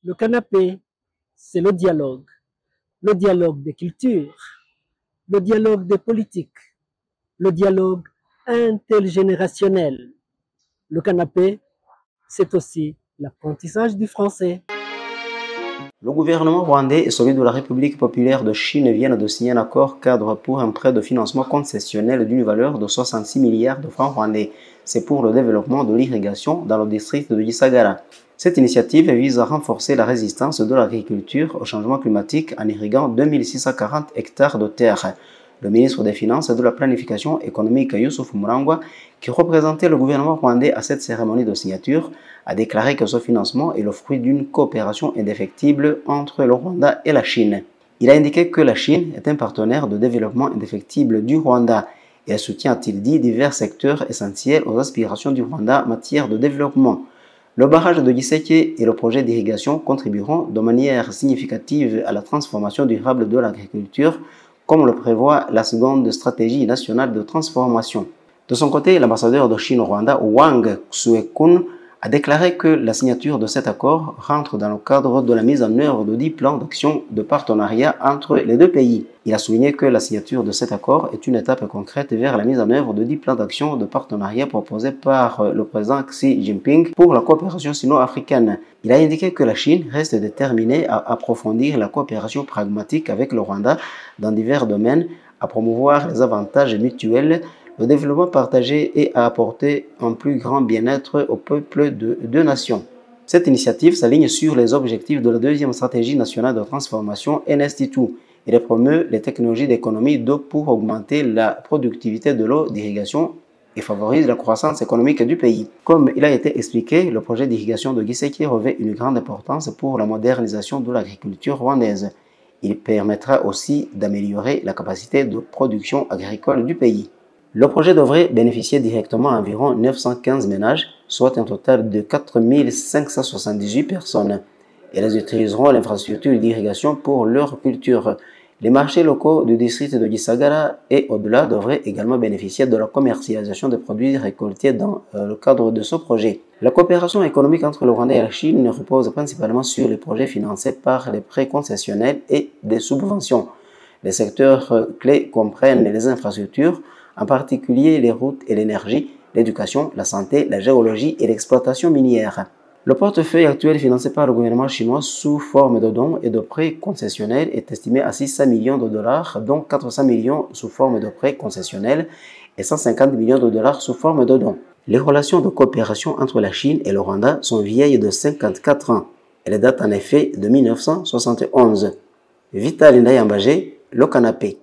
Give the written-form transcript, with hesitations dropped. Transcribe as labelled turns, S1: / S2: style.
S1: Le canapé, c'est le dialogue des cultures, le dialogue des politiques, le dialogue intergénérationnel. Le canapé, c'est aussi l'apprentissage du français.
S2: Le gouvernement rwandais et celui de la République populaire de Chine viennent de signer un accord cadre pour un prêt de financement concessionnel d'une valeur de 66 milliards de francs rwandais. C'est pour le développement de l'irrigation dans le district de Gisagara. Cette initiative vise à renforcer la résistance de l'agriculture au changement climatique en irriguant 2640 hectares de terre. Le ministre des Finances et de la Planification économique Youssouf Murangwa, qui représentait le gouvernement rwandais à cette cérémonie de signature, a déclaré que ce financement est le fruit d'une coopération indéfectible entre le Rwanda et la Chine. Il a indiqué que la Chine est un partenaire de développement indéfectible du Rwanda et elle soutient, a-t-il dit, divers secteurs essentiels aux aspirations du Rwanda en matière de développement. Le barrage de Giseke et le projet d'irrigation contribueront de manière significative à la transformation durable de l'agriculture, comme le prévoit la seconde stratégie nationale de transformation. De son côté, l'ambassadeur de Chine au Rwanda, Wang Xuekun, a déclaré que la signature de cet accord rentre dans le cadre de la mise en œuvre de 10 plans d'action de partenariat entre les deux pays. Il a souligné que la signature de cet accord est une étape concrète vers la mise en œuvre de 10 plans d'action de partenariat proposés par le président Xi Jinping pour la coopération sino-africaine. Il a indiqué que la Chine reste déterminée à approfondir la coopération pragmatique avec le Rwanda dans divers domaines, à promouvoir les avantages mutuels, le développement partagé et à apporter un plus grand bien-être au peuple de deux nations. Cette initiative s'aligne sur les objectifs de la deuxième stratégie nationale de transformation NST2. Elle promeut les technologies d'économie d'eau pour augmenter la productivité de l'eau d'irrigation et favorise la croissance économique du pays. Comme il a été expliqué, le projet d'irrigation de Giseke revêt une grande importance pour la modernisation de l'agriculture rwandaise. Il permettra aussi d'améliorer la capacité de production agricole du pays. Le projet devrait bénéficier directement à environ 915 ménages, soit un total de 4578 personnes. Elles utiliseront l'infrastructure d'irrigation pour leur culture. Les marchés locaux du district de Gisagara et au-delà devraient également bénéficier de la commercialisation des produits récoltés dans le cadre de ce projet. La coopération économique entre le Rwanda et la Chine repose principalement sur les projets financés par les prêts concessionnels et des subventions. Les secteurs clés comprennent les infrastructures, en particulier les routes et l'énergie, l'éducation, la santé, la géologie et l'exploitation minière. Le portefeuille actuel financé par le gouvernement chinois sous forme de dons et de prêts concessionnels est estimé à 600 millions de dollars, dont 400 millions sous forme de prêts concessionnels et 150 millions de dollars sous forme de dons. Les relations de coopération entre la Chine et le Rwanda sont vieilles de 54 ans. Elles datent en effet de 1971. Vital Ndayambaje, le canapé.